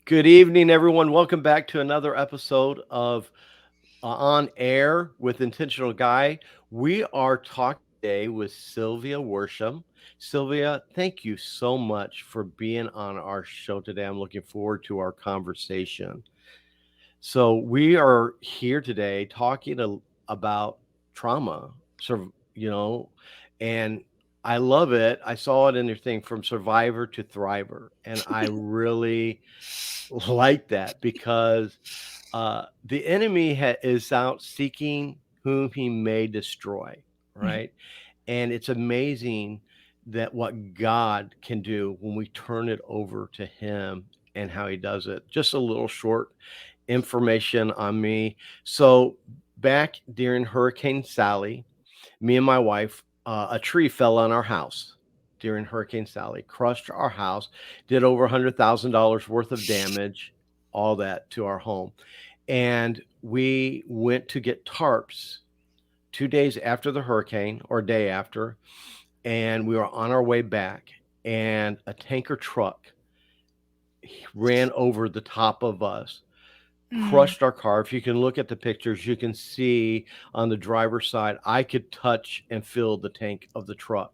Good evening, everyone. Welcome back to another episode of On Air with Intentional Guy. We are talking today with Sylvia Worsham. Sylvia, thank you so much for being on our show today. I'm looking forward to our conversation. So, we are here today talking about trauma, you know, and I love it. I saw it in your thing from survivor to thriver, and I really like that because the enemy is out seeking whom he may destroy, Mhm. right? And it's amazing that what God can do when we turn it over to him and how he does it. Just a little short information on me. So, back during Hurricane Sally, me and my wife, a tree fell on our house during Hurricane Sally, crushed our house, did over $100,000 worth of damage, all that to our home. And we went to get tarps 2 days after the hurricane or day after. And we were on our way back, and a tanker truck ran over the top of us, Mm. crushed our car. If you can look at the pictures, you can see on the driver's side, I could touch and feel the tank of the truck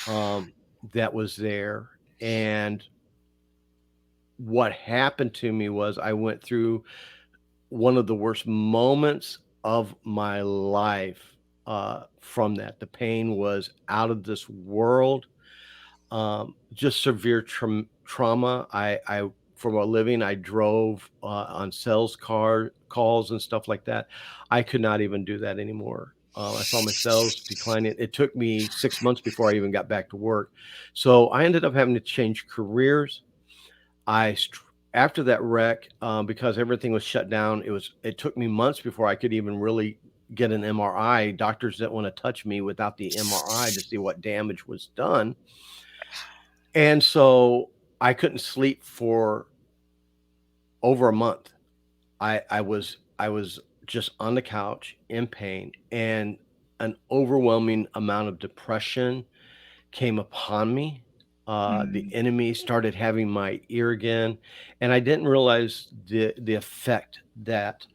um, that was there. And what happened to me was I went through one of the worst moments of my life from that. The pain was out of this world. Just severe trauma. I for a living, I drove on sales car calls and stuff like that. I could not even do that anymore. I saw my sales declining. It took me 6 months before I even got back to work. So I ended up having to change careers. I after that wreck, because everything was shut down, it took me months before I could even really get an MRI. Doctors didn't want to touch me without the MRI to see what damage was done. And so I couldn't sleep for over a month. I was just on the couch in pain, and an overwhelming amount of depression came upon me. The Mm. enemy started having my ear again, and I didn't realize the effect that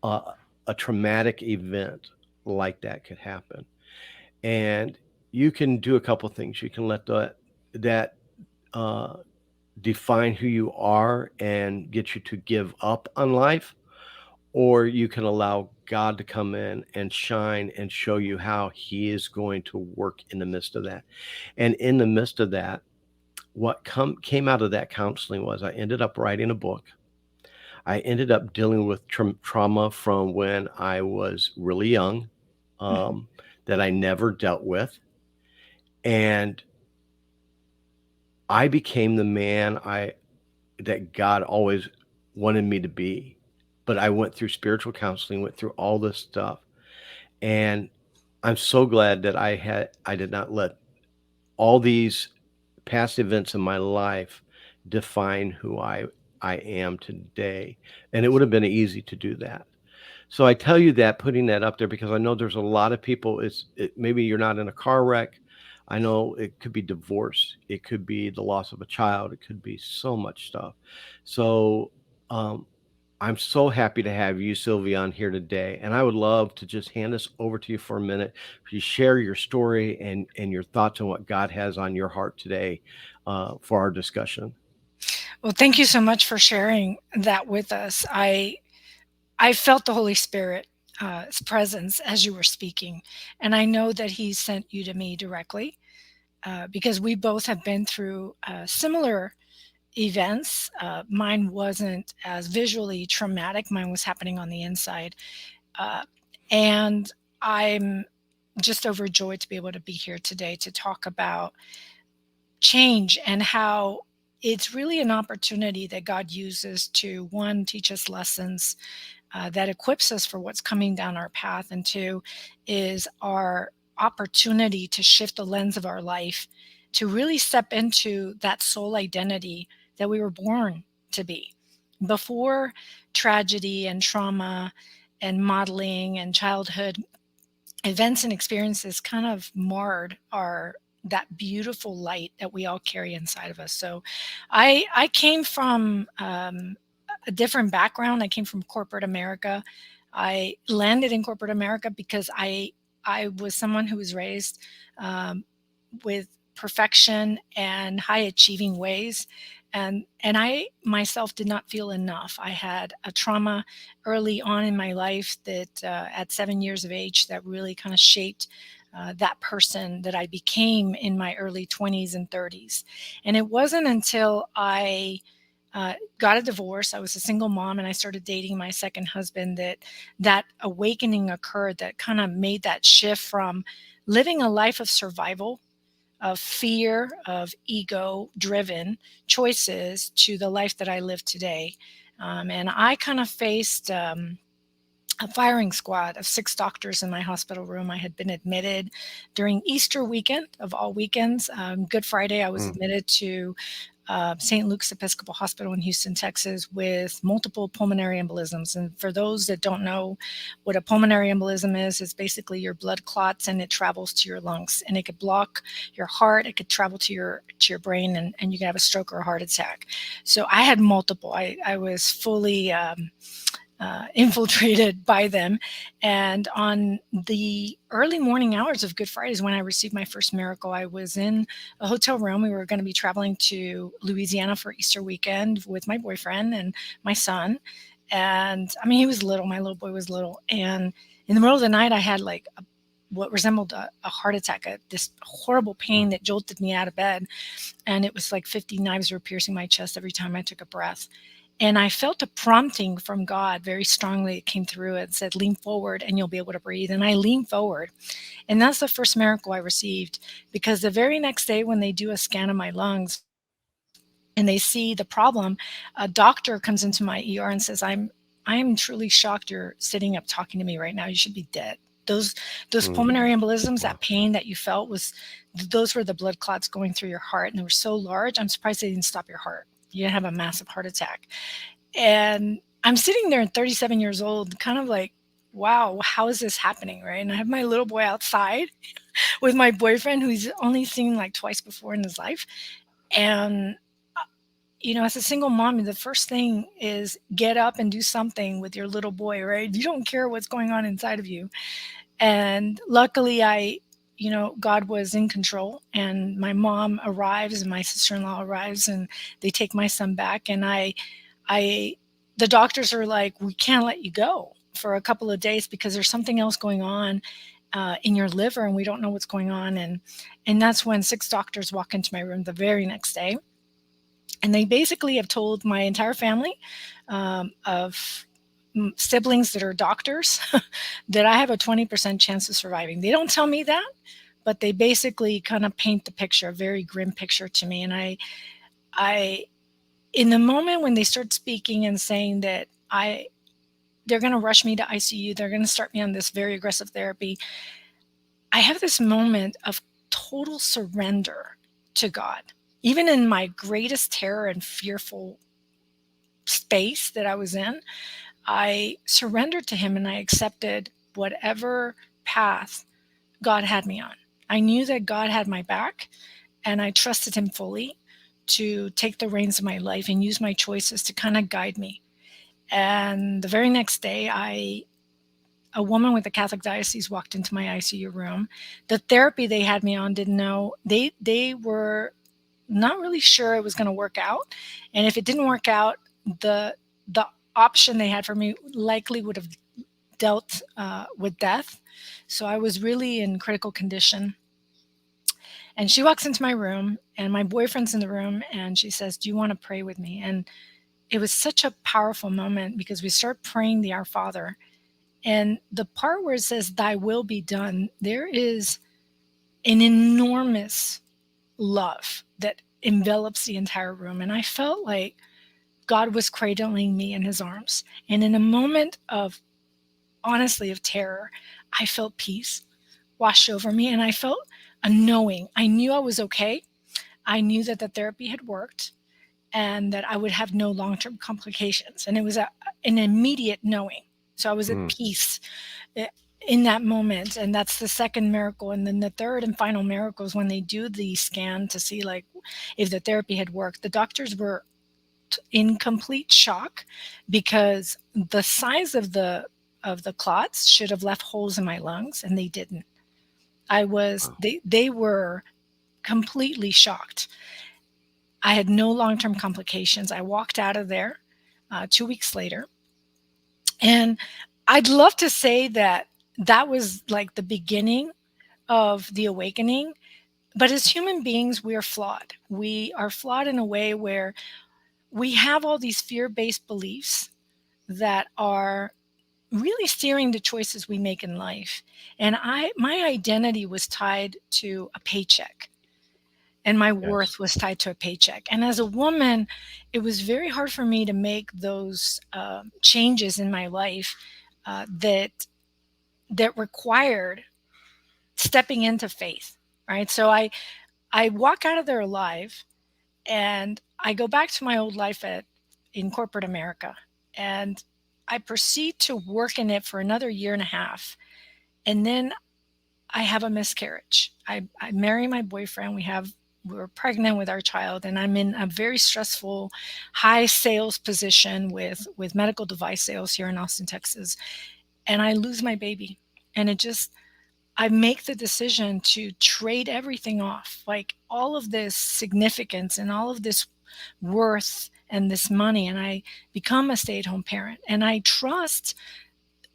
uh, a traumatic event like that could happen. And you can do a couple things. You can let that uh, define who you are and get you to give up on life, or you can allow God to come in and shine and show you how he is going to work in the midst of that. And in the midst of that, what came out of that counseling was I ended up writing a book. I ended up dealing with trauma from when I was really young, Mhm. um, that I never dealt with. And I became the man that God always wanted me to be. But I went through spiritual counseling, went through all this stuff. And I'm so glad that I did not let all these past events in my life define who I am today. And it would have been easy to do that. So I tell you that, putting that up there, because I know there's a lot of people. Maybe you're not in a car wreck. I know it could be divorce. It could be the loss of a child. It could be so much stuff. So um, I'm so happy to have you, Sylvia, on here today. And I would love to just hand this over to you for a minute. You share your story and your thoughts on what God has on your heart today for our discussion. Well, thank you so much for sharing that with us. I felt the Holy Spirit presence as you were speaking, and I know that He sent you to me directly because we both have been through similar events. Mine wasn't as visually traumatic; mine was happening on the inside, uh, and I'm just overjoyed to be able to be here today to talk about change and how it's really an opportunity that God uses to one, teach us lessons that equips us for what's coming down our path, and two, is our opportunity to shift the lens of our life to really step into that soul identity that we were born to be. Before tragedy and trauma and modeling and childhood events and experiences kind of marred our that beautiful light that we all carry inside of us. So I came from a different background. I came from corporate America. I landed in corporate America because I was someone who was raised um, with perfection and high achieving ways, and I myself did not feel enough. I had a trauma early on in my life that at 7 years of age that really kind of shaped that person that I became in my early 20s and 30s. And it wasn't until I got a divorce, I was a single mom, and I started dating my second husband, that awakening occurred, that kind of made that shift from living a life of survival, of fear, of ego driven choices, to the life that I live today. And I kind of faced a firing squad of 6 doctors in my hospital room. I had been admitted during Easter weekend, of all weekends. Good Friday, I was Mm. admitted to St. Luke's Episcopal Hospital in Houston, Texas, with multiple pulmonary embolisms. And for those that don't know what a pulmonary embolism is, it's basically your blood clots and it travels to your lungs, and it could block your heart, it could travel to your brain, and you can have a stroke or a heart attack. So I had multiple. I was fully infiltrated by them. And on the early morning hours of Good Friday is when I received my first miracle. I was in a hotel room. We were going to be traveling to Louisiana for Easter weekend with my boyfriend and my son. And I mean, he was little. My little boy was little. And in the middle of the night, I had like what resembled a heart attack, this horrible Mm. pain that jolted me out of bed. And it was like 50 knives were piercing my chest every time I took a breath. And I felt a prompting from God very strongly. It came through and said, lean forward and you'll be able to breathe. And I leaned forward. And that's the first miracle I received, because the very next day, when they do a scan of my lungs and they see the problem, a doctor comes into my ER and says, I am truly shocked you're sitting up talking to me right now. You should be dead. Those Mm. pulmonary embolisms, Wow. that pain that you felt, those were the blood clots going through your heart, and they were so large. I'm surprised they didn't stop your heart. You have a massive heart attack. And I'm sitting there at 37 years old, kind of like, wow, how is this happening? Right. And I have my little boy outside with my boyfriend, who he's only seen like twice before in his life. And, as a single mom, the first thing is get up and do something with your little boy, right? You don't care what's going on inside of you. And luckily, God was in control, and my mom arrives and my sister-in-law arrives, and they take my son back. And I the doctors are like, we can't let you go for a couple of days because there's something else going on in your liver, and we don't know what's going on. And that's when 6 doctors walk into my room the very next day, and they basically have told my entire family of siblings that are doctors that I have a 20% chance of surviving. They don't tell me that, but they basically kind of paint the picture, a very grim picture to me. And I in the moment when they start speaking and saying that they're going to rush me to ICU, they're going to start me on this very aggressive therapy, I have this moment of total surrender to God. Even in my greatest terror and fearful space that I was in, I surrendered to Him and I accepted whatever path God had me on. I knew that God had my back, and I trusted Him fully to take the reins of my life and use my choices to kind of guide me. And the very next day, a woman with the Catholic diocese walked into my ICU room. The therapy they had me on didn't know, they were not really sure it was going to work out. And if it didn't work out, the option they had for me likely would have dealt with death. So I was really in critical condition. And she walks into my room, and my boyfriend's in the room, and she says, do you want to pray with me? And it was such a powerful moment because we start praying the Our Father. And the part where it says, thy will be done, there is an enormous love that envelops the entire room. And I felt like God was cradling me in His arms. And in a moment of, honestly, of terror, I felt peace wash over me, and I felt a knowing. I knew I was okay. I knew that the therapy had worked and that I would have no long-term complications. And it was an immediate knowing. So I was at Mm. peace. in that moment. And that's the second miracle. And then the third and final miracle is when they do the scan to see like if the therapy had worked. The doctors were in complete shock because the size of the clots should have left holes in my lungs, and they didn't. Wow. They were completely shocked. I had no long-term complications. I walked out of there 2 weeks later. And I'd love to say that that was like the beginning of the awakening. But as human beings, we are flawed. We are flawed in a way where we have all these fear based beliefs that are really steering the choices we make in life. And my identity was tied to a paycheck, and my Yes. worth was tied to a paycheck. And as a woman, it was very hard for me to make those changes in my life that required stepping into faith. Right. So I walk out of there alive, and I go back to my old life in corporate America, and I proceed to work in it for another year and a half. And then I have a miscarriage. I marry my boyfriend. We're pregnant with our child, and I'm in a very stressful, high sales position with medical device sales here in Austin, Texas. And I lose my baby. And I make the decision to trade everything off, like all of this significance and all of this worth and this money. And I become a stay at home parent. And I trust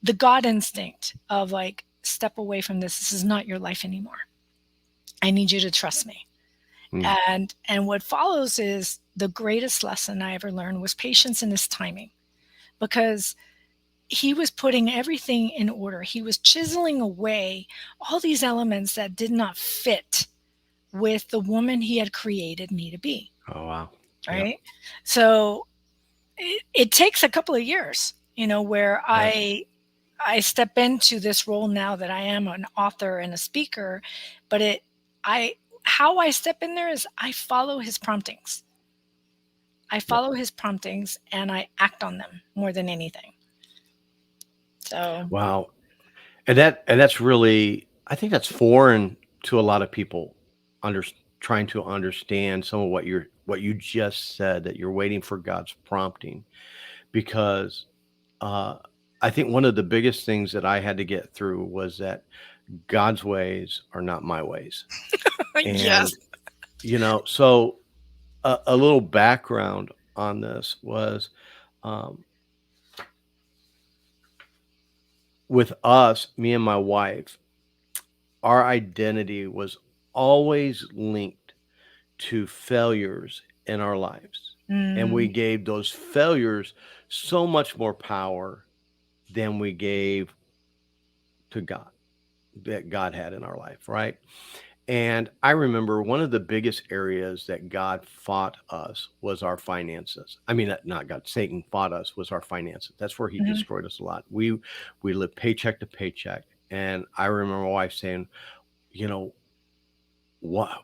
the God instinct of like, step away from this. This is not your life anymore. I need you to trust me. Mm. And what follows is the greatest lesson I ever learned was patience in his timing, because he was putting everything in order. He was chiseling away all these elements that did not fit with the woman he had created me to be. Oh, wow. Yep. Right. So it takes a couple of years, where Yes. I step into this role now that I am an author and a speaker, but I, how I step in there is I follow his promptings. I Yep. follow his promptings and I act on them more than anything. So, Wow. And that's really, I think that's foreign to a lot of people under trying to understand some of what you just said, that you're waiting for God's prompting, because uh I think one of the biggest things that I had to get through was that God's ways are not my ways. yes. And so a little background on this was, um with us, me and my wife, our identity was always linked to failures in our lives. And we Mm, gave those failures so much more power than we gave to God, that God had in our life, right? And I remember one of the biggest areas that God fought us was our finances. I mean, not God, Satan fought us was our finances. That's where he mhm, destroyed us a lot. We lived paycheck to paycheck. And I remember my wife saying, you know, what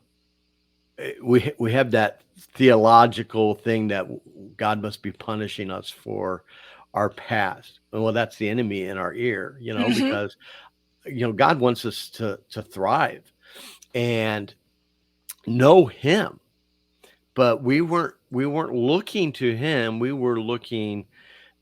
we have that theological thing that God must be punishing us for our past. And well, that's the enemy in our ear, mhm, because God wants us to thrive and know him. But we weren't looking to him. We were looking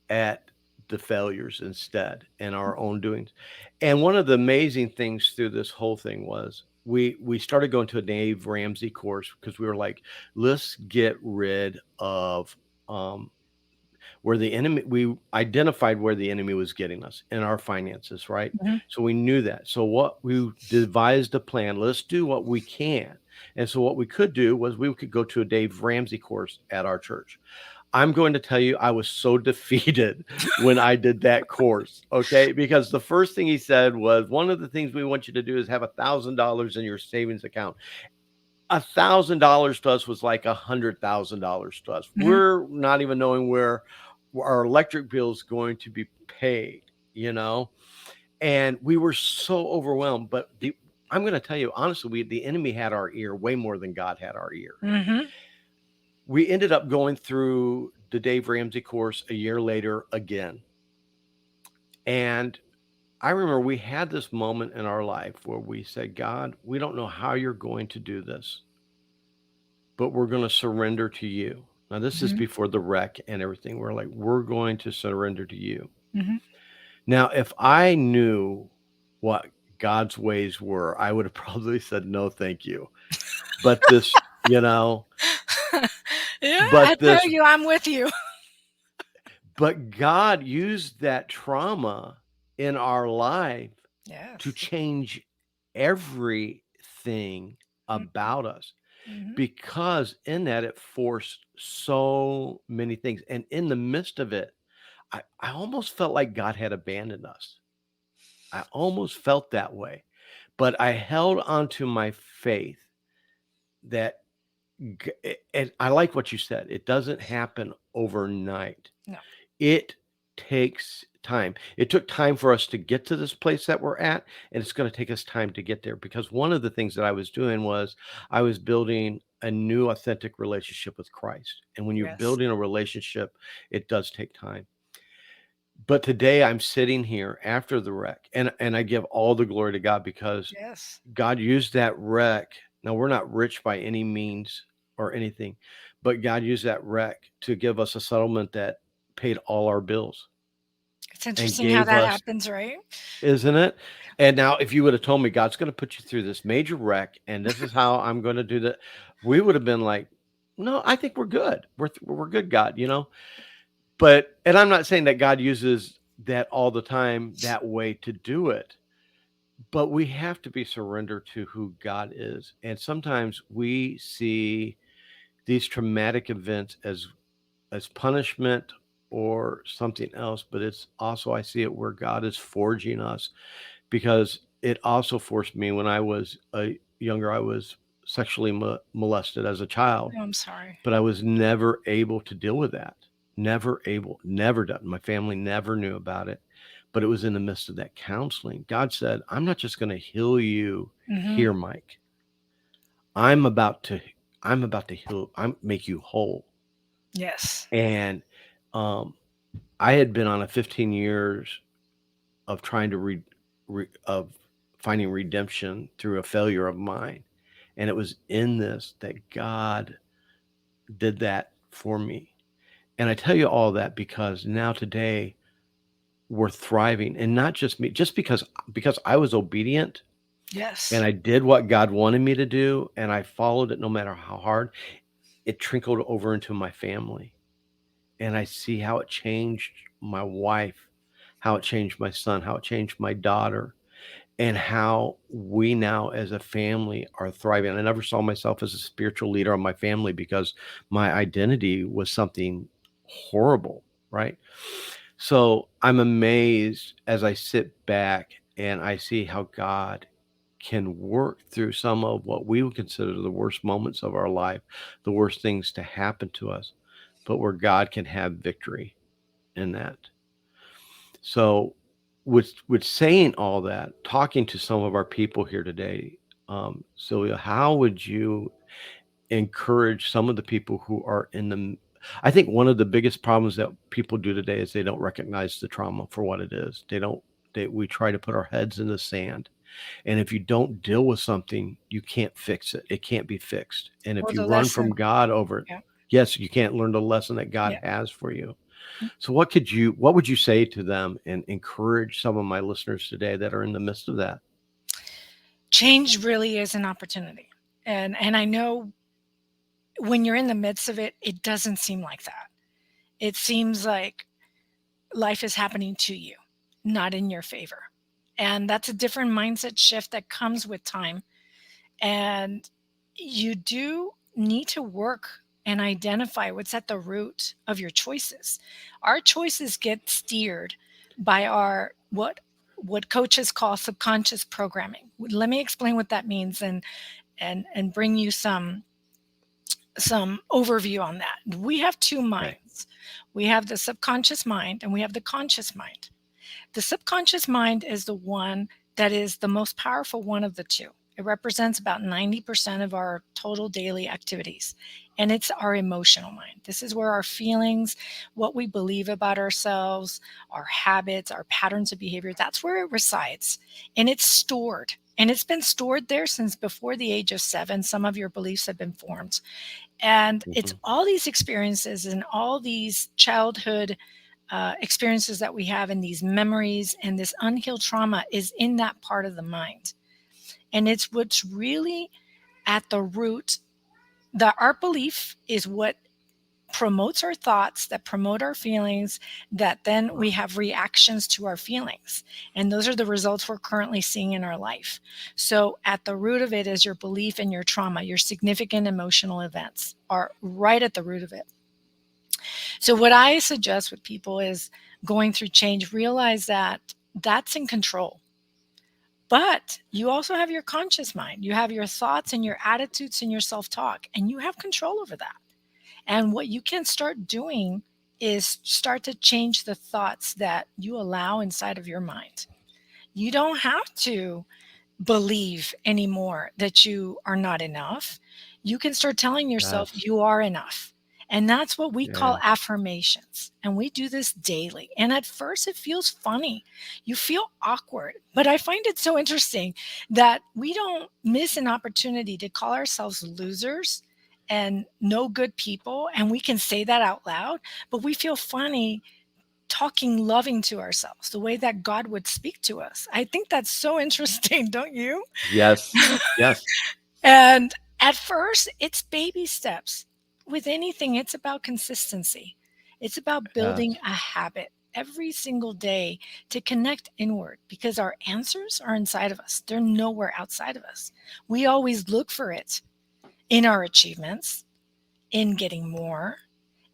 at the failures instead and our own doings. And one of the amazing things through this whole thing was we started going to a Dave Ramsey course because we were like, let's get rid of um where the enemy we identified where the enemy was getting us in our finances, right? mhm, So we knew that. So what we devised a plan, let's do what we can. And so what we could do was we could go to a Dave Ramsey course at our church. I'm going to tell you, I was so defeated when I did that course. Okay. Because the first thing he said was, one of the things we want you to do is have $1,000 in your savings account. $1,000 to us was like $100,000 to us. mhm. We're not even knowing where our electric bill is going to be paid, and we were so overwhelmed. But I'm going to tell you honestly, the enemy had our ear way more than God had our ear. Mhm. We ended up going through the Dave Ramsey course a year later again. And I remember we had this moment in our life where we said, God, we don't know how you're going to do this, but we're going to surrender to you. Now, this is Mhm. before the wreck and everything. We're like, we're going to surrender to you. Mhm. Now, if I knew what God's ways were, I would have probably said, no, thank you. But this, you know, Yeah, I but tell this, you, I'm with you. but God used that trauma in our life to Yes. change everything Mhm. about us, Mhm. because in that it forced so many things. And in the midst of it, I almost felt like God had abandoned us. I almost felt that way. But I held on to my faith that and I like what you said. It doesn't happen overnight. No. It takes time. It took time for us to get to this place that we're at, and it's going to take us time to get there, because one of the things that I was doing was I was building a new authentic relationship with Christ. And when you're Yes. building a relationship, it does take time. But today I'm sitting here after the wreck, and I give all the glory to God, because Yes. God used that wreck. Now, we're not rich by any means or anything, but God used that wreck to give us a settlement that paid all our bills It's and interesting how gave that us, happens, right? isn't it? And now, if you would have told me God's going to put you through this major wreck and this is how I'm going to do that, we would have been like, no, I think we're good. We're good, God, you know? But, and I'm not saying that God uses that all the time that way to do it, but we have to be surrendered to who God is. And sometimes we see these traumatic events as punishment or something else, but it's also, I see it where God is forging us, because it also forced me when I was younger. I was sexually molested as a child, Oh, I'm sorry. but I was never able to deal with that. Never able, never done. My family never knew about it, but it was in the midst of that counseling. God said, I'm not just going to heal you Mhm. here, Mike. I'm about to, I'm about to heal, I'm make you whole. Yes. And um, I had been on a 15 years of trying to of finding redemption through a failure of mine. And it was in this that God did that for me. And I tell you all that because now today we're thriving, and not just me, just because I was obedient and Yes. I did what God wanted me to do and I followed it no matter how hard, it trickled over into my family. And I see how it changed my wife, how it changed my son, how it changed my daughter, and how we now as a family are thriving. I never saw myself as a spiritual leader of my family because my identity was something horrible, right? So I'm amazed as I sit back and I see how God can work through some of what we would consider the worst moments of our life, the worst things to happen to us, but where God can have victory in that. So, with saying all that, talking to some of our people here today, Sylvia, how would you encourage some of the people who are in the? I think one of the biggest problems that people do today is they don't recognize the trauma for what it is. They don't. We try to put our heads in the sand, and if you don't deal with something, you can't fix it. It can't be fixed. And if Or you the run from lesson. God over it, Yeah. yes, you can't learn the lesson that God Yeah. has for you. So what would you say to them and encourage some of my listeners today that are in the midst of that? Change really is an opportunity. And I know when you're in the midst of it, it doesn't seem like that. It seems like life is happening to you, not in your favor. And that's a different mindset shift that comes with time. And you do need to work and identify what's at the root of your choices. Our choices get steered by our what coaches call subconscious programming. Let me explain what that means and bring you some overview on that. We have two Okay. minds. We have the subconscious mind and we have the conscious mind. The subconscious mind is the one that is the most powerful one of the two. It represents about 90% of our total daily activities. And it's our emotional mind. This is where our feelings, what we believe about ourselves, our habits, our patterns of behavior, that's where it resides. And it's stored. And it's been stored there since before the age of 7. Some of your beliefs have been formed. And it's Mhm. all these experiences and all these childhood experiences that we have, and these memories and this unhealed trauma is in that part of the mind. And it's what's really at the root, that our belief is what promotes our thoughts, that promote our feelings, that then we have reactions to our feelings. And those are the results we're currently seeing in our life. So at the root of it is your belief and your trauma. Your significant emotional events are right at the root of it. So what I suggest with people is going through change, realize that that's in control. But you also have your conscious mind. You have your thoughts and your attitudes and your self-talk, and you have control over that. And what you can start doing is start to change the thoughts that you allow inside of your mind. You don't have to believe anymore that you are not enough. You can start telling yourself Yes. you are enough. And that's what we call Yeah. affirmations. And we do this daily. And at first, it feels funny. You feel awkward. But I find it so interesting that we don't miss an opportunity to call ourselves losers and no good people. And we can say that out loud, but we feel funny talking loving to ourselves the way that God would speak to us. I think that's so interesting, don't you? Yes. Yes. And at first, it's baby steps. With anything, it's about consistency. It's about building Yes. a habit every single day to connect inward, because our answers are inside of us. They're nowhere outside of us. We always look for it in our achievements, in getting more,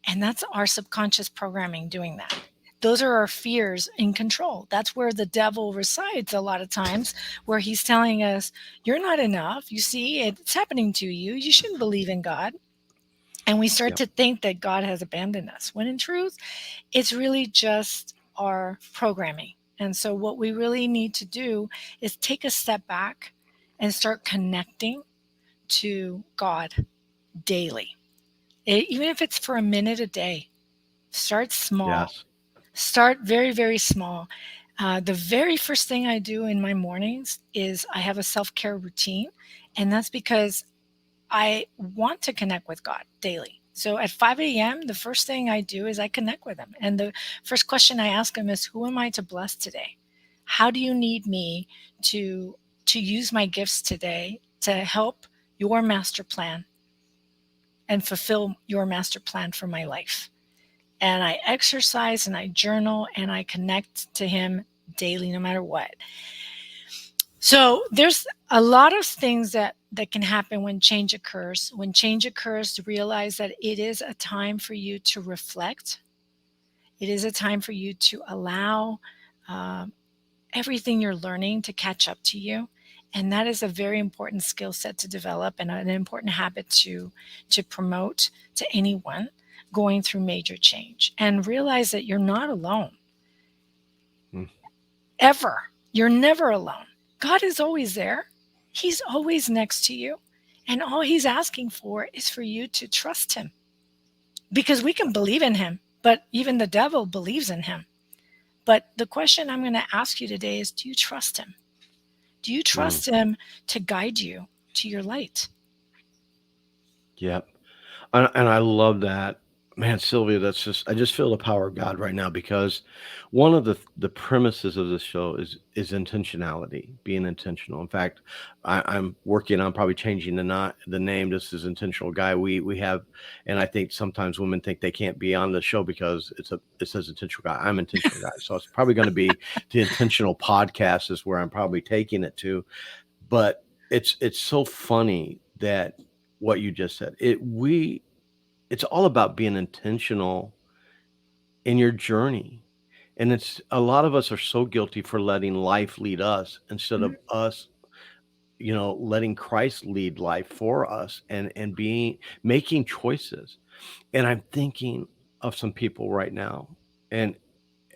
and that's our subconscious programming doing that. Those are our fears in control. That's where the devil resides a lot of times, where he's telling us, you're not enough. You see, it's happening to you. You shouldn't believe in God. And we start Yep. to think that God has abandoned us, when in truth, it's really just our programming. And so, what we really need to do is take a step back and start connecting to God daily. Even if it's for a minute a day, start small. Yes. Start very, very small. The very first thing I do in my mornings is I have a self care routine. And that's because I want to connect with God daily. So at 5 a.m., the first thing I do is I connect with Him. And the first question I ask Him is, who am I to bless today? How do you need me to, to use my gifts today to help your master plan and fulfill your master plan for my life? And I exercise and I journal and I connect to him daily, no matter what. So there's a lot of things that can happen when change occurs. When change occurs, to realize that it is a time for you to reflect. It is a time for you to allow um, everything you're learning to catch up to you. And that is a very important skill set to develop, and an important habit to promote to anyone going through major change. And realize that you're not alone, Mm. ever. You're never alone. God is always there. He's always next to you. And all he's asking for is for you to trust him, because we can believe in him, but even the devil believes in him. But the question I'm going to ask you today is, do you trust him? Do you Mm. trust him to guide you to your light? Yep. And I love that. Man, Sylvia, that's just I just feel the power of God right now, because one of the premises of this show is intentionality, being intentional. In fact, I'm working on probably changing the name. This is Intentional Guy. We have, and I think sometimes women think they can't be on the show because it says Intentional Guy. I'm Intentional Guy. So it's probably going to be the Intentional Podcast is where I'm probably taking it to. But it's so funny that what you just said. It's all about being intentional in your journey. And it's a lot of us are so guilty for letting life lead us instead Mhm. of us, letting Christ lead life for us and being making choices. And I'm thinking of some people right now, and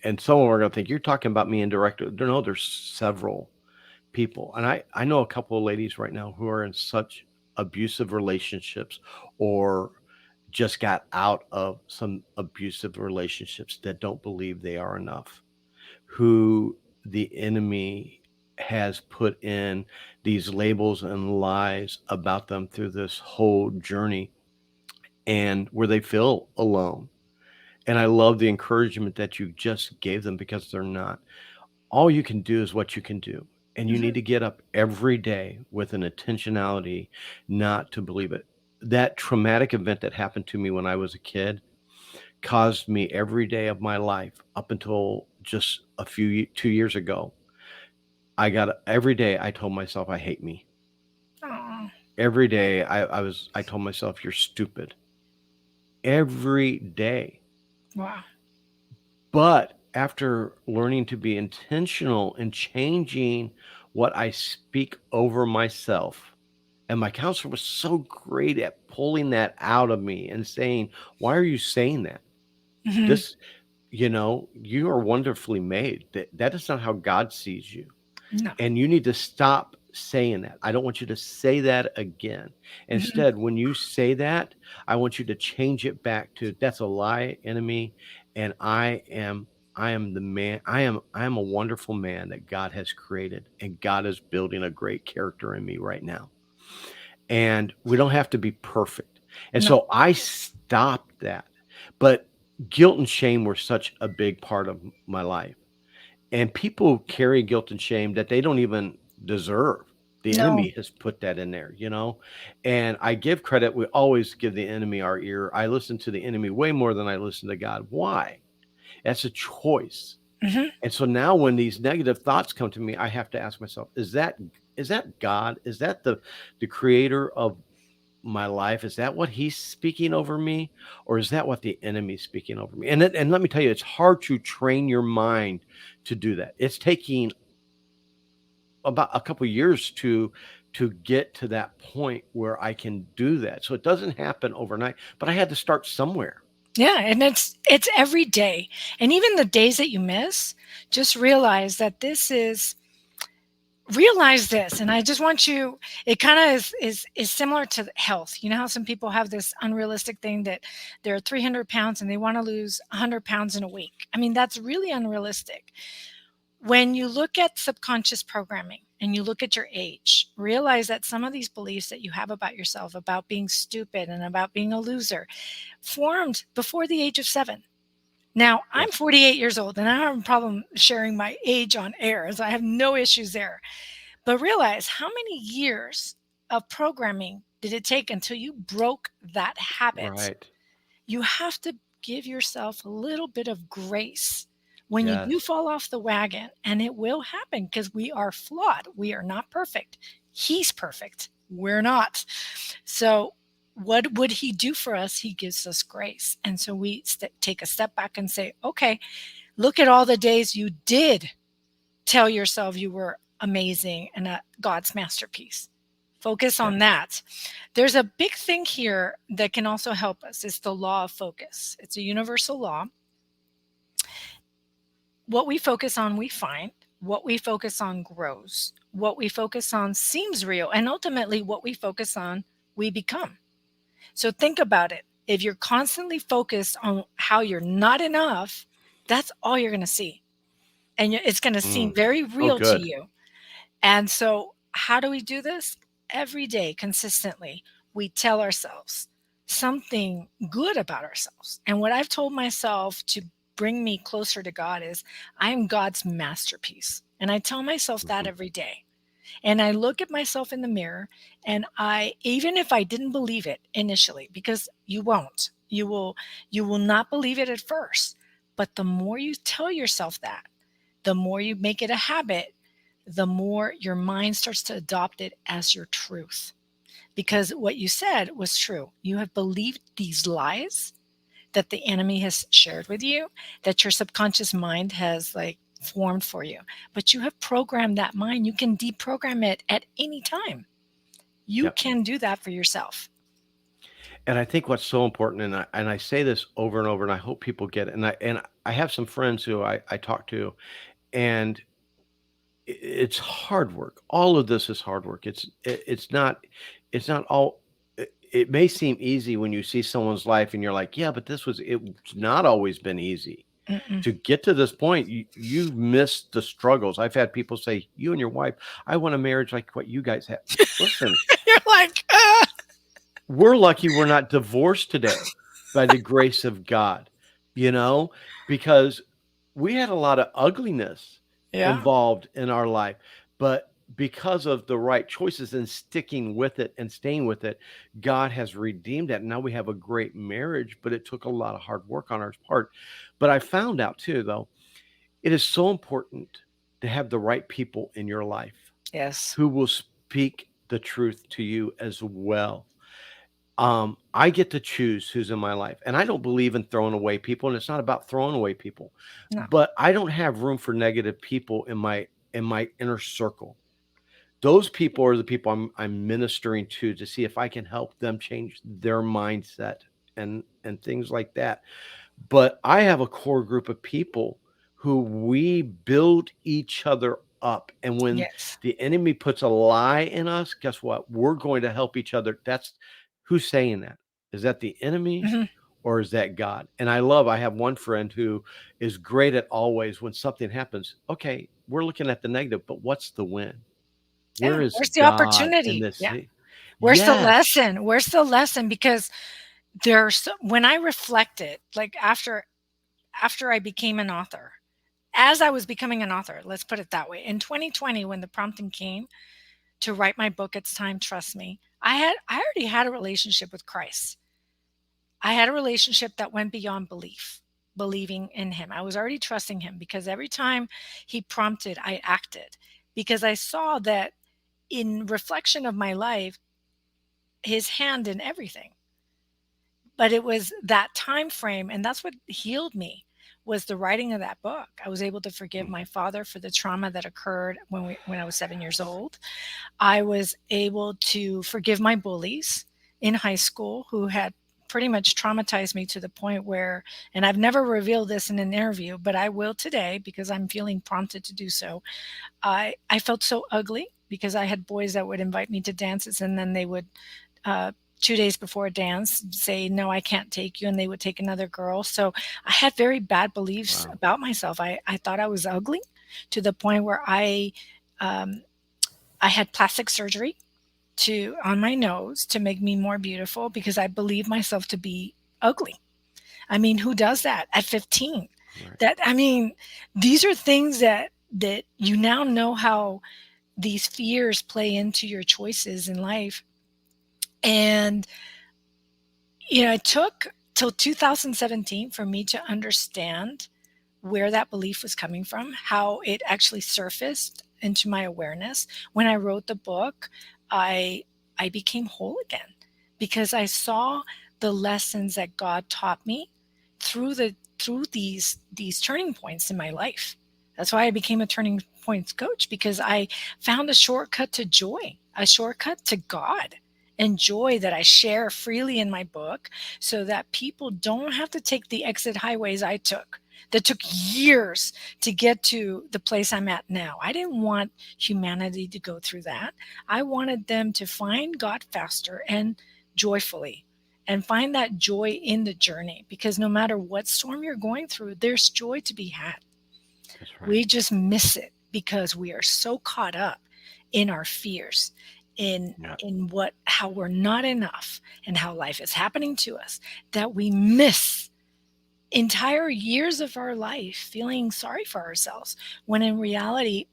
some of them are gonna think you're talking about me indirectly. No, there's several people. And I know a couple of ladies right now who are in such abusive relationships or just got out of some abusive relationships that don't believe they are enough, who the enemy has put in these labels and lies about them through this whole journey, and where they feel alone. And I love the encouragement that you just gave them, because they're not. All you can do is what you can do. And you Mhm. need to get up every day with an intentionality not to believe it. That traumatic event that happened to me when I was a kid caused me every day of my life up until just 2 years ago. Every day I told myself I hate me. Aw, Every day I told myself you're stupid. Every day. wow. But after learning to be intentional and changing what I speak over myself, and my counselor was so great at pulling that out of me and saying, "Why are you saying that? Mhm. This, you are wonderfully made. That is not how God sees you. No. And you need to stop saying that. I don't want you to say that again. Mhm. Instead, when you say that, I want you to change it back to, that's a lie, enemy, and I am the man. I am a wonderful man that God has created, and God is building a great character in me right now. And we don't have to be perfect." And No. so I stopped that. But guilt and shame were such a big part of my life, and people carry guilt and shame that they don't even deserve. The No. enemy has put that in there. And I give credit. We always give the enemy our ear. I listen to the enemy way more than I listen to God. Why? That's a choice. Mhm. And so now when these negative thoughts come to me, I have to ask myself, is that God? Is that the creator of my life? Is that what he's speaking over me? Or is that what the enemy's speaking over me? And let me tell you, it's hard to train your mind to do that. It's taking about a couple years to get to that point where I can do that. So it doesn't happen overnight, but I had to start somewhere. Yeah, and it's every day. And even the days that you miss, just realize that realize this, and I just want you, it kind of is similar to health. You know how some people have this unrealistic thing that they're 300 pounds and they want to lose 100 pounds in a week. I mean, that's really unrealistic. When you look at subconscious programming and you look at your age, realize that some of these beliefs that you have about yourself, about being stupid and about being a loser, formed before the age of 7. Now, I'm Yes. 48 years old and I don't have a problem sharing my age on air, as I have no issues there. But realize how many years of programming did it take until you broke that habit? Right. You have to give yourself a little bit of grace when you do Yes. fall off the wagon, and it will happen because we are flawed. We are not perfect. He's perfect. We're not. So, what would he do for us? He gives us grace. And so we take a step back and say, okay, look at all the days you did tell yourself you were amazing and a God's masterpiece. Focus Yeah. on that. There's a big thing here that can also help us. It's the law of focus. It's a universal law. What we focus on, we find. What we focus on grows. What we focus on seems real. And ultimately, what we focus on, we become. So think about it. If you're constantly focused on how you're not enough, that's all you're going to see. And it's going to seem Mm. very So real to good. you. And so, how do we do this? Every day, consistently, we tell ourselves something good about ourselves. And what I've told myself to bring me closer to God is, I am God's masterpiece. And I tell myself that Mhm. every day. And I look at myself in the mirror, and even if I didn't believe it initially, because you won't, you will not believe it at first. But the more you tell yourself that, the more you make it a habit, the more your mind starts to adopt it as your truth. Because what you said was true. You have believed these lies that the enemy has shared with you, that your subconscious mind has like formed for you. But you have programmed that mind. You can deprogram it at any time. You Yep. can do that for yourself. And I think what's so important, and I say this over and over, and I hope people get it. And I have some friends who I talk to, and it's hard work. All of this is hard work. It's not all. It may seem easy when you see someone's life and you're like, yeah, but it's not always been easy Mm-mm. to get to this point. You missed the struggles. I've had people say, you and your wife, I want a marriage like what you guys have. Listen, You're like, ah. we're lucky we're not divorced today by the grace of God, you know, because we had a lot of ugliness Yeah. involved in our life, but because of the right choices and sticking with it and staying with it, God has redeemed that. Now we have a great marriage, but it took a lot of hard work on our part. But I found out too, though, it is so important to have the right people in your life Yes. who will speak the truth to you as well. I get to choose who's in my life, and I don't believe in throwing away people, and it's not about throwing away people, No. but I don't have room for negative people in my inner circle. Those people are the people I'm ministering to see if I can help them change their mindset and things like that. But I have a core group of people who we build each other up. And when Yes. the enemy puts a lie in us, guess what? We're going to help each other. That's who's saying that? Is that the enemy Hmm. or is that God? And I have one friend who is great at always when something happens. Okay, we're looking at the negative, but what's the win? Yeah. Where is Where's the God in opportunity? this? Yeah. Where's the Yes. lesson? Where's the lesson? Because when I reflected, like after I became an author, as I was becoming an author, let's put it that way. In 2020, when the prompting came to write my book, It's Time, Trust Me, I already had a relationship with Christ. I had a relationship that went beyond belief, believing in him. I was already trusting him because every time he prompted, I acted because I saw that in reflection of my life, his hand in everything. But it was that time frame, and that's what healed me, was the writing of that book. I was able to forgive my father for the trauma that occurred when I was 7 years old. I was able to forgive my bullies in high school who had pretty much traumatized me to the point where, and I've never revealed this in an interview, but I will today because I'm feeling prompted to do so. I felt so ugly because I had boys that would invite me to dances and then they would, uh, 2 days before a dance, say, no, I can't take you. And they would take another girl. So I had very bad beliefs Wow. about myself. I thought I was ugly to the point where um, I had plastic surgery to on my nose to make me more beautiful because I believed myself to be ugly. I mean, who does that at 15? Right. That I mean, these are things that you now know how these fears play into your choices in life. And it took till 2017 for me to understand where that belief was coming from, how it actually surfaced into my awareness. When I wrote the book, I I became whole again because I saw the lessons that God taught me through these turning points in my life. That's why I became a turning points coach because I found a shortcut to joy, a shortcut to God and joy that I share freely in my book so that people don't have to take the exit highways I took that took years to get to the place I'm at now. I didn't want humanity to go through that. I wanted them to find God faster and joyfully and find that joy in the journey because no matter what storm you're going through, there's joy to be had. That's right. We just miss it because we are so caught up in our fears, in Yeah. what how we're not enough and how life is happening to us that we miss entire years of our life feeling sorry for ourselves when in reality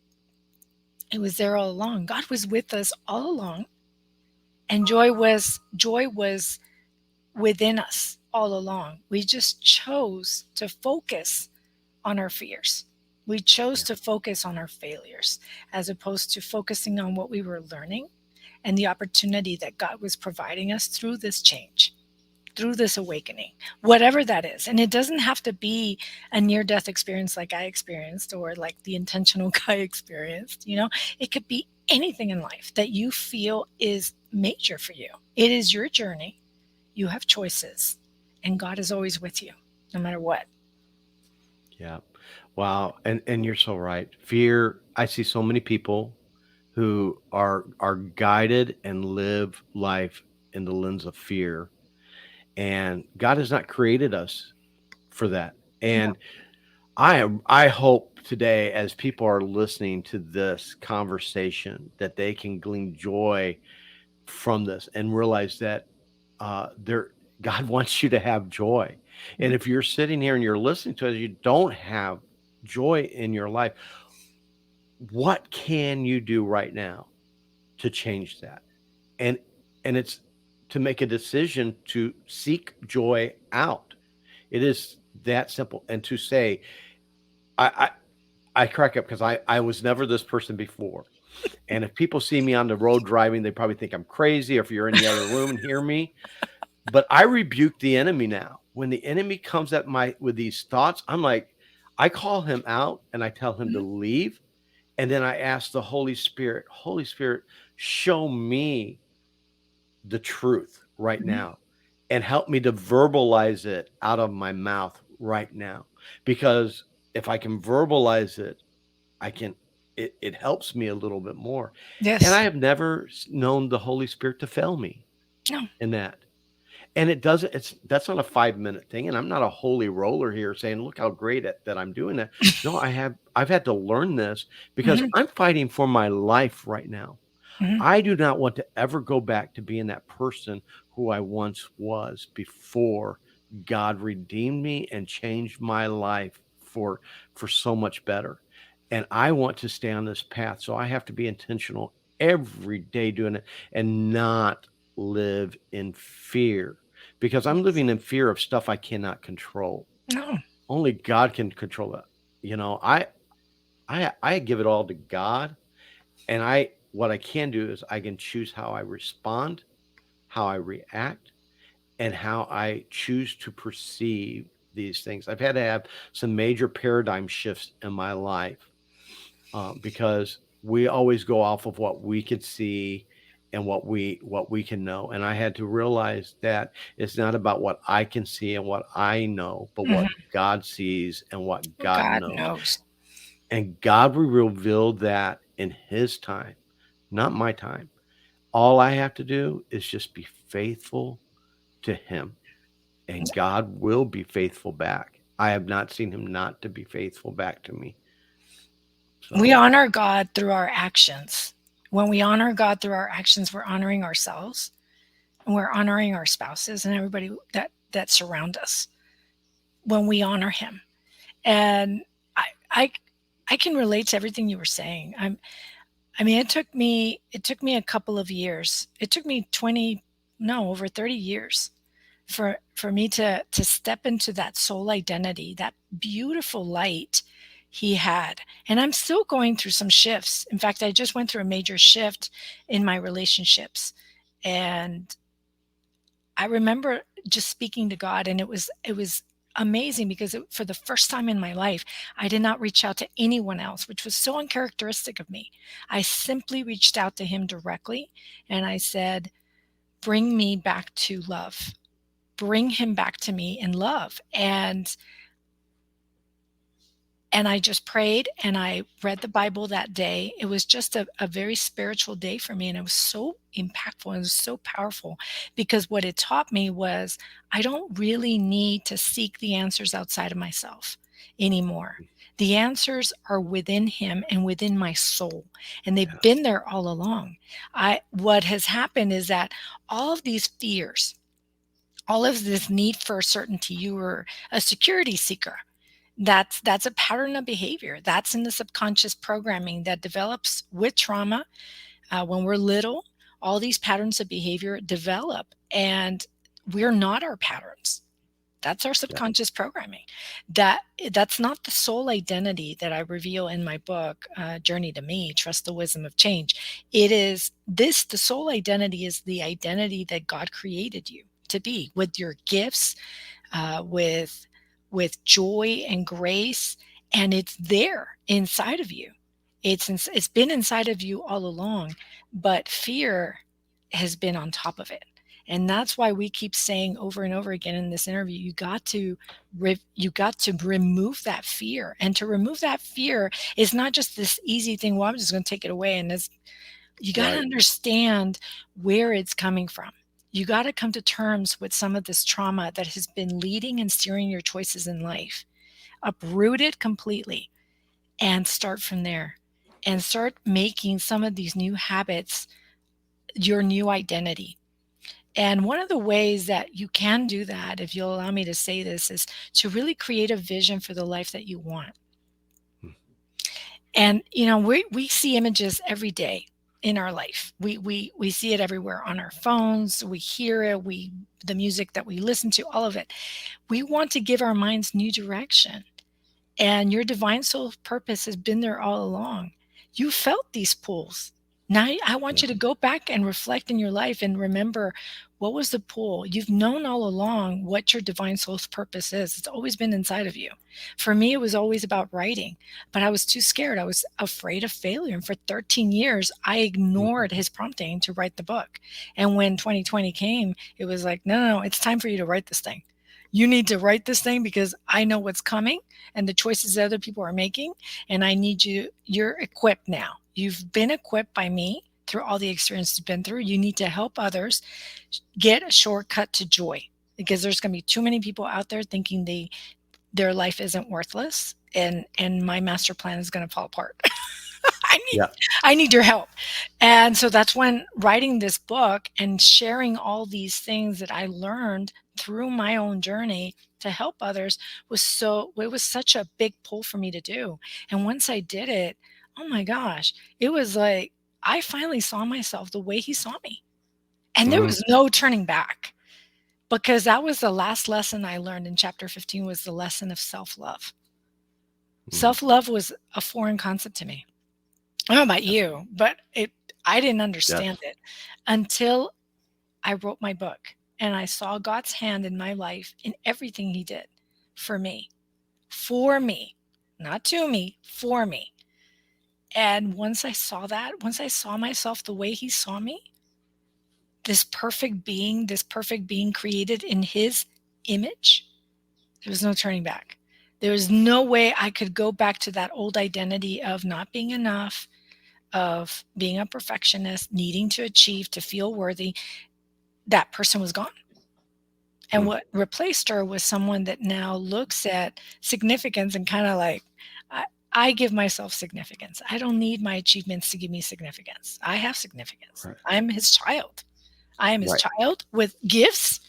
it was there all along. God was with us all along and joy was within us all along. We just chose to focus on our fears. We chose Yeah. to focus on our failures as opposed to focusing on what we were learning and the opportunity that God was providing us through this change, through this awakening, whatever that is. And it doesn't have to be a near death experience like I experienced or like the intentional guy experienced. It could be anything in life that you feel is major for you. It is your journey. You have choices, and God is always with you, no matter what. Yeah. Wow. And you're so right. Fear. I see so many people who are guided and live life in the lens of fear, and God has not created us for that. No. And I hope today, as people are listening to this conversation, that they can glean joy from this and realize that there God wants you to have joy. And if you're sitting here and you're listening to it, you don't have joy in your life, what can you do right now to change that? And it's to make a decision to seek joy out. It is that simple. And to say, I I crack up because I was never this person before. And if people see me on the road driving, they probably think I'm crazy, or if you're in the other room and hear me. But I rebuke the enemy now. When the enemy comes at my with these thoughts, I'm like, I call him out and I tell him to Mhm. leave. And then I ask the Holy Spirit, show me the truth right Mhm. now and help me to verbalize it out of my mouth right now. Because if I can verbalize it, I can it helps me a little bit more. And Yes. I have never known the Holy Spirit to fail me No. in that. And it doesn't it's that's not a 5-minute thing, and I'm not a holy roller here saying, "Look how great that I'm doing that." No, I've had to learn this because Mhm. I'm fighting for my life right now. Mhm. I do not want to ever go back to being that person who I once was before God redeemed me and changed my life for so much better. And I want to stay on this path. So I have to be intentional every day doing it and not live in fear because I'm Yes. living in fear of stuff I cannot control. No. Only God can control that. You know, I give it all to God, and I what I can do is I can choose how I respond, how I react, and how I choose to perceive these things. I've had to have some major paradigm shifts in my life because we always go off of what we could see and what we can know. And I had to realize that it's not about what I can see and what I know, but what Mhm. God sees and what God God knows. knows. And God will reveal that in His time, not my time. All I have to do is just be faithful to Him, and God will be faithful back. I have not seen Him not to be faithful back to me. We So, honor God through our actions. When we honor God through our actions, we're honoring ourselves and we're honoring our spouses and everybody that surround us when we honor him. And I I I can relate to everything you were saying. I mean, it took me a couple of years. It took me 20, no, over 30 years for me to step into that soul identity, that beautiful light he had. And I'm still going through some shifts. In fact, I just went through a major shift in my relationships. And I remember just speaking to God, and it was amazing because for the first time in my life, I did not reach out to anyone else, which was so uncharacteristic of me. I simply reached out to him directly and I said, "Bring me back to love. Bring him back to me in love." And I just prayed and I read the Bible that day. It was just a very spiritual day for me. And it was so impactful and it was so powerful because what it taught me was I don't really need to seek the answers outside of myself anymore. The answers are within him and within my soul. And they've yes, been there all along. What has happened is that all of these fears, all of this need for certainty, you were a security seeker, that's a pattern of behavior. That's in the subconscious programming that develops with trauma. When we're little, all these patterns of behavior develop, and we're not our patterns. That's our yeah, subconscious programming. That's not the soul identity that I reveal in my book, Journey to Me, Trust the Wisdom of Change. It is this, the soul identity is the identity that God created you to be, with your gifts, with joy and grace, and it's there inside of you. It's been inside of you all along, but fear has been on top of it. And that's why we keep saying over and over again in this interview, you got to remove that fear. And to remove that fear is not just this easy thing, well, I'm just going to take it away. And you got to Right. understand where it's coming from. You got to come to terms with some of this trauma that has been leading and steering your choices in life. Uproot it completely and start from there, and start making some of these new habits your new identity. And one of the ways that you can do that, if you'll allow me to say this, is to really create a vision for the life that you want. Hmm. And we see images every day in our life. We see it everywhere on our phones. We hear it. The music that we listen to, all of it. We want to give our minds new direction. And your divine soul purpose has been there all along. You felt these pulls. Now I want Yeah. you to go back and reflect in your life and remember, what was the pull? You've known all along what your divine soul's purpose is. It's always been inside of you. For me, it was always about writing, but I was too scared. I was afraid of failure. And for 13 years, I ignored his prompting to write the book. And when 2020 came, it was like, no, it's time for you to write this thing. You need to write this thing because I know what's coming and the choices that other people are making. And I need you're equipped now. You've been equipped by me through all the experience you've been through. You need to help others get a shortcut to joy, because there's going to be too many people out there thinking their life isn't worthless, and my master plan is going to fall apart. I need Yeah. I need your help. And so that's when writing this book and sharing all these things that I learned through my own journey to help others it was such a big pull for me to do. And once I did it, oh my gosh, it was like I finally saw myself the way he saw me. And there Mhm. was no turning back, because that was the last lesson I learned in chapter 15, was the lesson of self-love. Mhm. Self-love was a foreign concept to me. I don't know about you, but I didn't understand Yes. it until I wrote my book and I saw God's hand in my life in everything he did for me, not to me, for me. And once I saw that, once I saw myself the way he saw me, this perfect being created in his image, there was no turning back. There was no way I could go back to that old identity of not being enough, of being a perfectionist, needing to achieve, to feel worthy. That person was gone. And Mm. what replaced her was someone that now looks at significance and kind of like, I, I give myself significance. I don't need my achievements to give me significance. I have significance. Right. I'm his child. I am his Right. child with gifts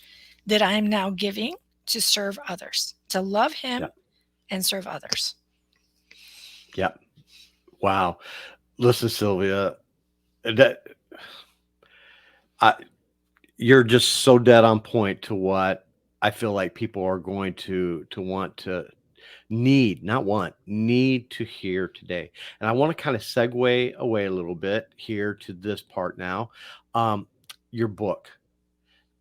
that I'm now giving to serve others, to love him Yeah. and serve others. Yeah. Wow. Listen, Sylvia, that I you're just so dead on point to what I feel like people are going to want to not want, need to hear today. And I want to kind of segue away a little bit here to this part now. Um, your book.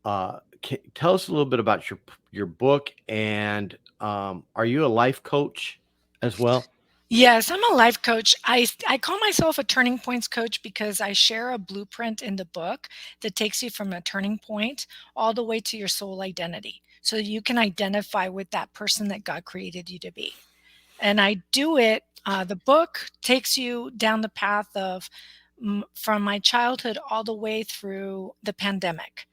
Tell us a little bit about your book, and are you a life coach as well? Yes, I'm a life coach. I call myself a turning points coach because I share a blueprint in the book that takes you from a turning point all the way to your soul identity, so you can identify with that person that God created you to be. And I do it. The book takes you down the path of from my childhood all the way through the pandemic,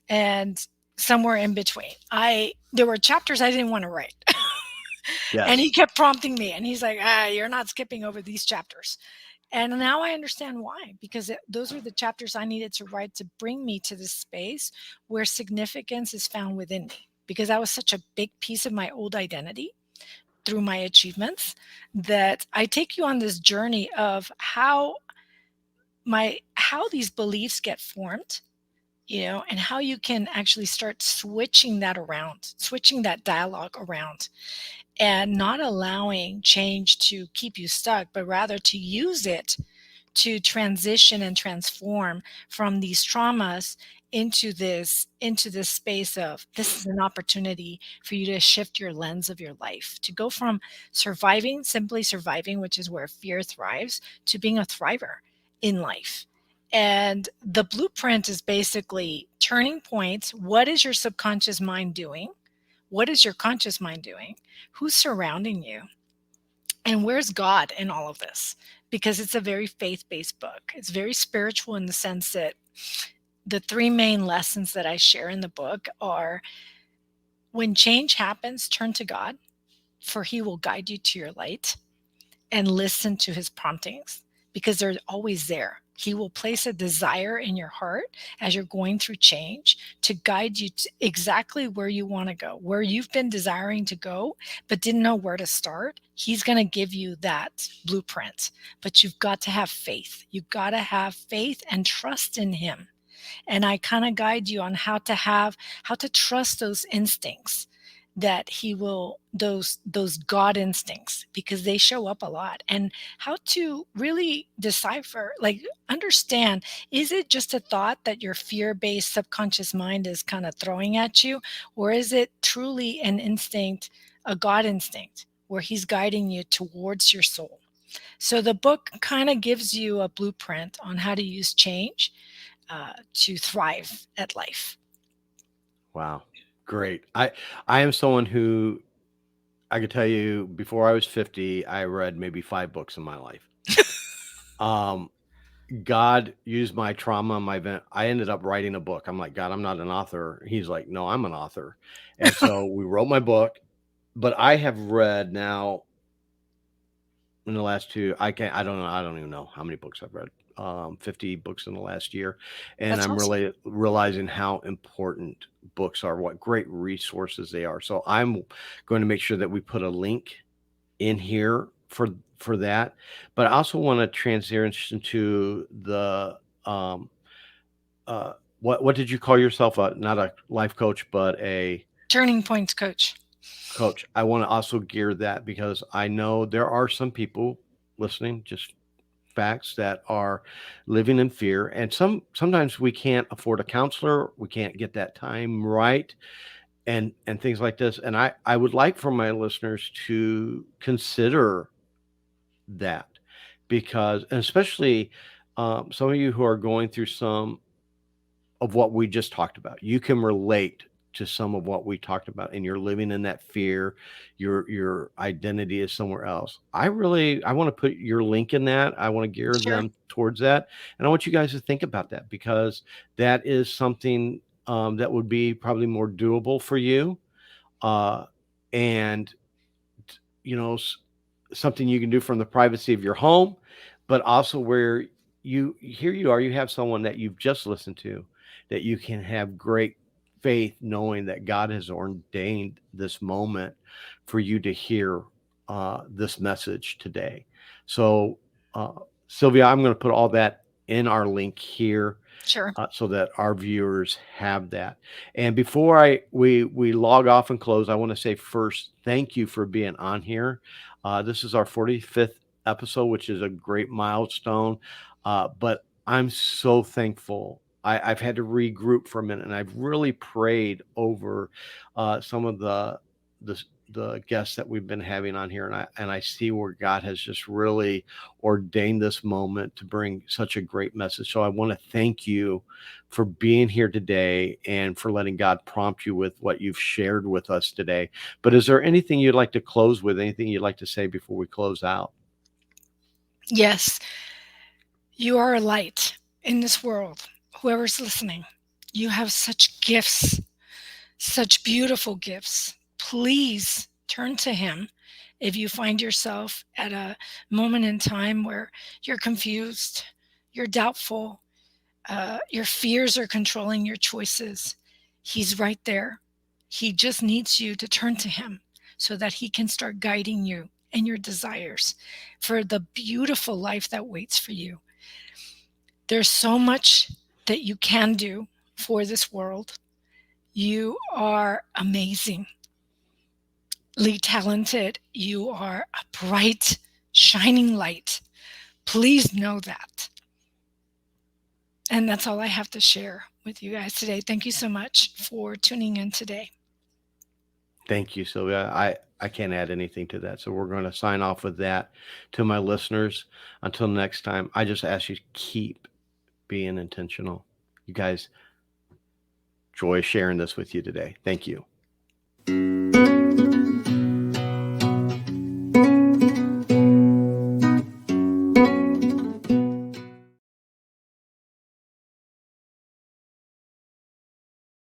and somewhere in between. I There were chapters I didn't want to write. And he Yes. kept prompting me, and he's like, you're not skipping over these chapters. And now I understand why, because those were the chapters I needed to write to bring me to this space where significance is found within me, because that was such a big piece of my old identity through my achievements, that I take you on this journey of how these beliefs get formed, and how you can actually start switching that around, switching that dialogue around, and not allowing change to keep you stuck, but rather to use it to transition and transform from these traumas into this space of, this is an opportunity for you to shift your lens of your life, to go from surviving, simply surviving, which is where fear thrives, to being a thriver in life. And the blueprint is basically turning points. What is your subconscious mind doing? What is your conscious mind doing? Who's surrounding you? And where's God in all of this? Because it's a very faith based book. It's very spiritual in the sense that the three main lessons that I share in the book are: when change happens, turn to God, for He will guide you to your light, and listen to His promptings because they're always there. He will place a desire in your heart as you're going through change to guide you to exactly where you want to go, where you've been desiring to go, but didn't know where to start. He's going to give you that blueprint, but you've got to have faith. You've got to have faith and trust in Him. And I kind of guide you on how to trust those instincts that he will, those God instincts, because they show up a lot, and how to really decipher, like understand, is it just a thought that your fear-based subconscious mind is kind of throwing at you, or is it truly an instinct, a God instinct, where he's guiding you towards your soul? So the book kind of gives you a blueprint on how to use change to thrive at life. Wow. Great. I am someone who I could tell you before I was 50, I read maybe 5 books in my life. Um, God used my trauma, my event. I ended up writing a book. I'm like, God, I'm not an author. He's like, no, I'm an author. And so we wrote my book, but I have read now in the last 2, I don't know. I don't even know how many books I've read. 50 books in the last year. And That's I'm awesome. really realizing how important books are, what great resources they are. So I'm going to make sure that we put a link in here for that. But I also want to transition to the what did you call yourself? Not a life coach, but a Turning points coach. coach. I want to also gear that because I know there are some people listening, just facts, that are living in fear, and sometimes we can't afford a counselor, we can't get that time right, and things like this. And I would like for my listeners to consider that, because, and especially some of you who are going through some of what we just talked about, you can relate to some of what we talked about, and you're living in that fear, your identity is somewhere else. I want to put your link in that. I want to gear Sure. them towards that, and I want you guys to think about that, because that is something that would be probably more doable for you, uh, and you know, something you can do from the privacy of your home, but also where you are, you have someone that you've just listened to, that you can have great faith knowing that God has ordained this moment for you to hear this message today. So, uh, Sylvia, I'm going to put all that in our link here, Sure. so that our viewers have that. And before we log off and close, I want to say first, thank you for being on here. This is our 45th episode, which is a great milestone. But I'm so thankful. I've had to regroup for a minute, and I've really prayed over some of the the guests that we've been having on here, and I see where God has just really ordained this moment to bring such a great message. So I want to thank you for being here today and for letting God prompt you with what you've shared with us today. But is there anything you'd like to close with? Anything you'd like to say before we close out? Yes, you are a light in this world. Whoever's listening, you have such gifts, such beautiful gifts. Please turn to Him if you find yourself at a moment in time where you're confused, you're doubtful, your fears are controlling your choices. He's right there. He just needs you to turn to Him so that He can start guiding you and your desires for the beautiful life that waits for you. There's so much that you can do for this world. You are amazingly talented. You are a bright, shining light. Please know that. And that's all I have to share with you guys today. Thank you so much for tuning in today. Thank you, Sylvia. I can't add anything to that. So we're going to sign off with that. To my listeners, until next time, I just ask you to keep being intentional. You guys, joy sharing this with you today. Thank you.